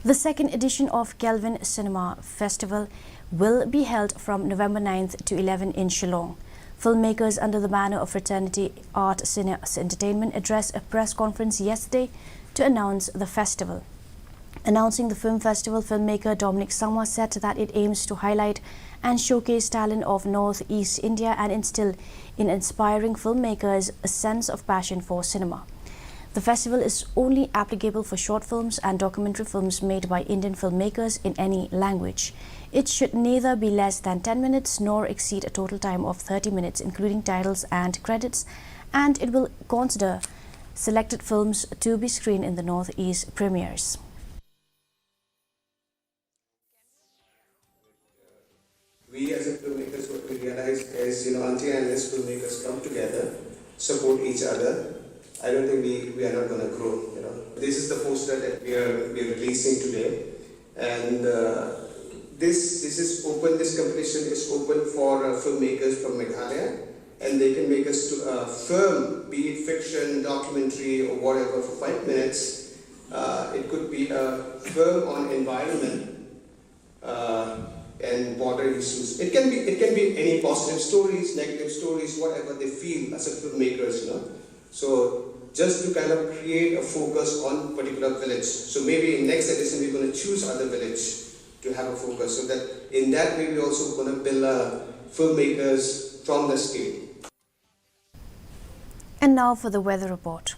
The second edition of Kelvin Cinema Festival will be held from November 9th to 11 in Shillong. Filmmakers under the banner of Fraternity Art Cine Entertainment addressed a press conference yesterday to announce the festival. Announcing the film festival, filmmaker Dominic Sangma said that it aims to highlight and showcase talent of Northeast India and instill in inspiring filmmakers a sense of passion for cinema. The festival is only applicable for short films and documentary films made by Indian filmmakers in any language. It should neither be less than 10 minutes nor exceed a total time of 30 minutes, including titles and credits, and it will consider selected films to be screened in the Northeast premieres. We as a filmmakers, what we realize is, until and unless filmmakers come together, support each other, I don't think we are not going to grow. This is the poster that we are releasing today, and this is open. This competition is open for filmmakers from Meghalaya, and they can make us to a film, be it fiction, documentary, or whatever, for 5 minutes. It could be a film on environment and border issues. It can be any positive stories, negative stories, whatever they feel as a filmmakers. So just to kind of create a focus on particular village. So maybe in next edition we're going to choose other village to have a focus, so that in that way we're also going to build filmmakers from the state. And now for the weather report.